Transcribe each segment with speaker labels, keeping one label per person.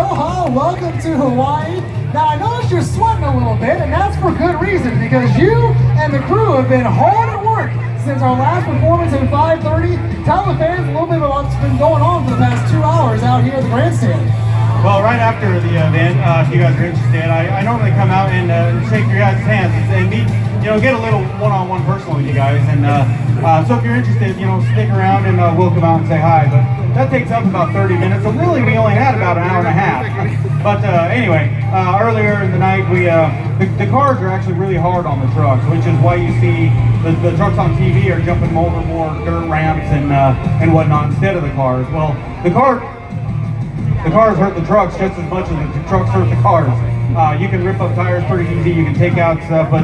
Speaker 1: Aloha, welcome to Hawaii. Now I noticed you're sweating a little bit, and that's for good reason, because you and the crew have been hard at work since our last performance at 5:30. Tell the fans a little bit about what's been going on for the past 2 hours out here at the grandstand.
Speaker 2: Well, right after the event, if you guys are interested, I normally come out and shake your guys' hands and meet, get a little one-on-one personal with you guys. And so if you're interested, stick around and we'll come out and say hi. But that takes up about 30 minutes. So really, we only had about an hour and a half. But anyway, earlier in the night, the cars are actually really hard on the trucks, which is why you see the trucks on TV are jumping over more dirt ramps and whatnot instead of the cars. Well, the cars hurt the trucks just as much as the trucks hurt the cars. You can rip up tires pretty easy, you can take out stuff, but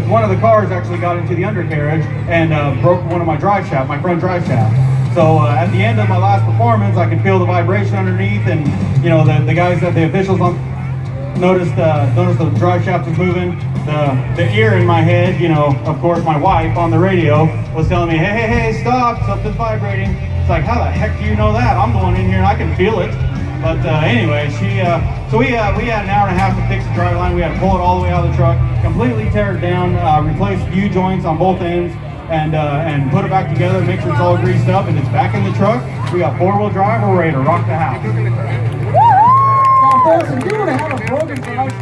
Speaker 2: one of the cars actually got into the undercarriage and broke one of my drive shaft, my front drive shaft. So at the end of my last performance, I could feel the vibration underneath, and the guys, the officials noticed the drive shaft was moving. The ear in my head, of course my wife on the radio was telling me, hey, stop, something's vibrating. It's like, how the heck do you know that? I'm going in here and I can feel it. But anyway, so we had an hour and a half to fix the drive line. We had to pull it all the way out of the truck, completely tear it down, replace U-joints on both ends, and put it back together, make sure it's all greased up, and it's back in the truck. We got 4-wheel drive, we're ready to rock the house.
Speaker 1: Now folks, if you were to have a broken drive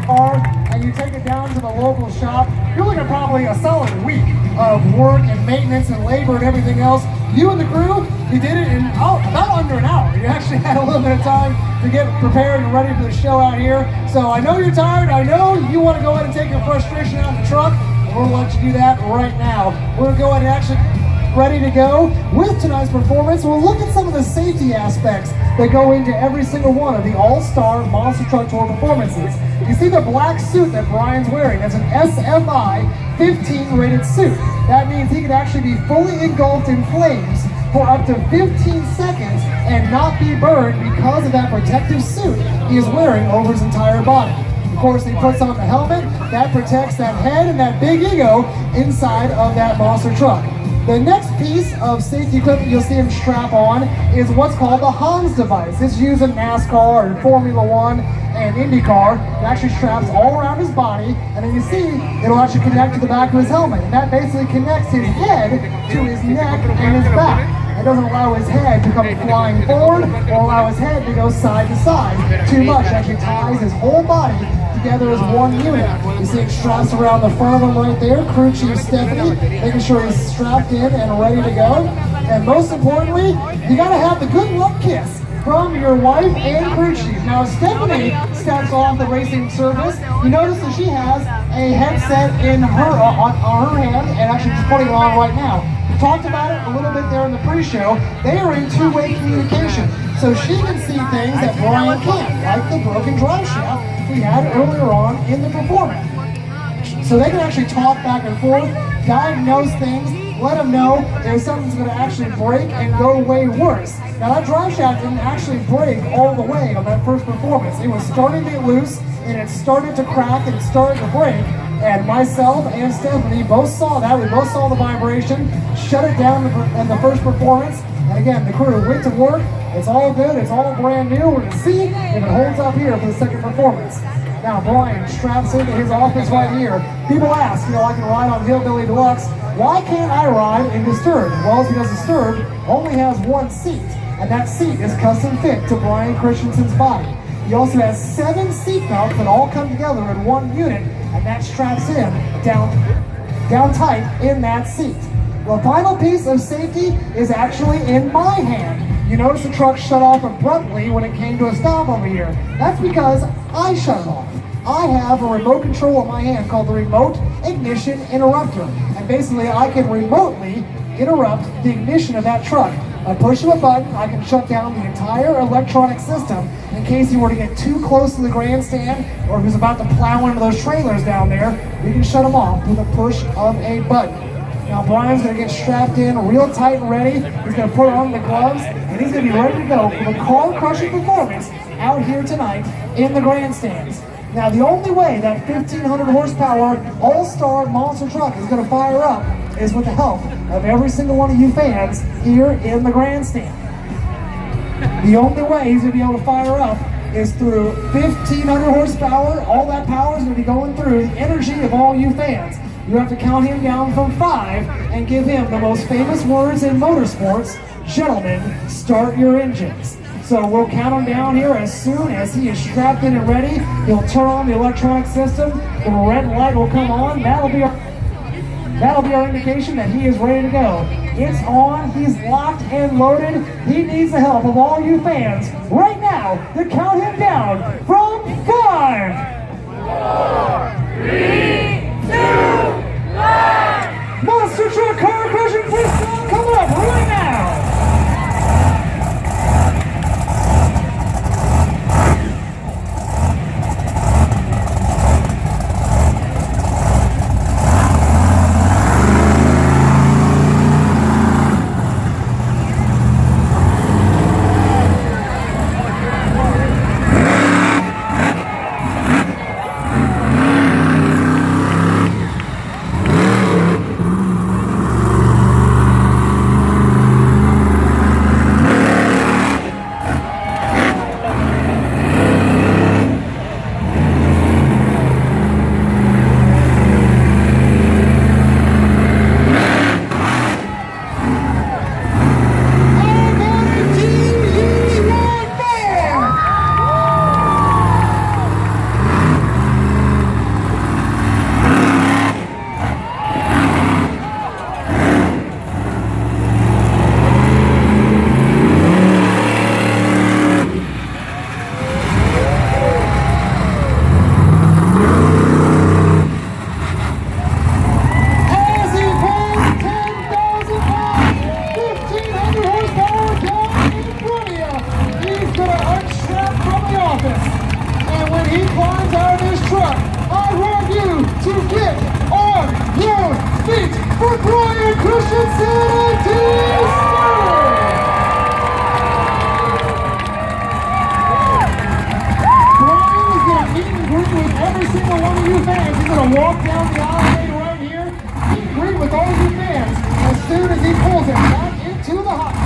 Speaker 1: car and you take it down to the local shop, you're looking at probably a solid week of work and maintenance and labor and everything else. You and the crew, you did it in about under an hour. You actually had a little bit of time to get prepared and ready for the show out here. So I know you're tired. I know you want to go ahead and take your frustration out of the truck. We're going to let you do that right now. We're going to go ahead and actually ready to go with tonight's performance. We'll look at some of the safety aspects that go into every single one of the All-Star Monster Truck Tour performances. You see the black suit that Brian's wearing. That's an SFI 15 rated suit. That means he can actually be fully engulfed in flames for up to 15 seconds and not be burned because of that protective suit he is wearing over his entire body. Of course, he puts on the helmet that protects that head and that big ego inside of that monster truck. The next piece of safety equipment you'll see him strap on is what's called the Hans device. It's used in NASCAR and Formula One and IndyCar. It actually straps all around his body, and then you see it'll actually connect to the back of his helmet. And that basically connects his head to his neck and his back. It doesn't allow his head to come flying forward or allow his head to go side to side too much. It actually ties his whole body together as one unit. You see it straps around the front of him right there. Crew Chief Stephanie making sure he's strapped in and ready to go. And most importantly, you gotta have the good luck kiss from your wife and crew chief. Now Stephanie steps off the racing service. You notice that she has a headset in her on her hand, and actually just putting it on right now. We talked about it a little bit there in the pre-show. They are in two-way communication, so she can see things that Brian can't, like the broken drive shaft we had earlier on in the performance. So they can actually talk back and forth, diagnose things, let them know if something's going to actually break and go way worse. Now that drive shaft didn't actually break all the way on that first performance. It was starting to get loose, and it started to crack, and it started to break. And myself and Stephanie both saw that. We both saw the vibration, shut it down in the first performance. And again, the crew went to work. It's all good. It's all brand new. We're going to see if it holds up here for the second performance. Now Brian straps into his office right here. People ask, I can ride on Hillbilly Deluxe. Why can't I ride in Disturbed? Well, it's because Disturbed only has one seat, and that seat is custom fit to Brian Christensen's body. He also has 7 seat belts that all come together in one unit, and that straps him down tight in that seat. The final piece of safety is actually in my hand. You notice the truck shut off abruptly when it came to a stop over here. That's because I shut it off. I have a remote control in my hand called the Remote Ignition Interrupter. And basically I can remotely interrupt the ignition of that truck. By pushing a button, I can shut down the entire electronic system in case he were to get too close to the grandstand, or if he was about to plow into those trailers down there, we can shut him off with a push of a button. Now Brian's going to get strapped in real tight and ready. He's going to put on the gloves, and he's going to be ready to go for the car-crushing performance out here tonight in the grandstands. Now the only way that 1,500 horsepower all-star monster truck is going to fire up is with the help of every single one of you fans here in the grandstand. The only way he's going to be able to fire up is through 1,500 horsepower. All that power is going to be going through the energy of all you fans. You have to count him down from 5 and give him the most famous words in motorsports. Gentlemen, start your engines. So we'll count him down here. As soon as he is strapped in and ready, he'll turn on the electronic system. The red light will come on. That'll be our indication that he is ready to go. It's on, he's locked and loaded. He needs the help of all you fans right now to count him down from 5, 4, 3, 2, 1. Monster Truck Car Crushing Freestyle coming up right now. And when he climbs out of his truck, I want you to get on your feet for Brian Christensen and Team Brian is going to meet and greet with every single one of you fans. He's going to walk down the aisle right here, meet and greet with all you fans as soon as he pulls it back into the hot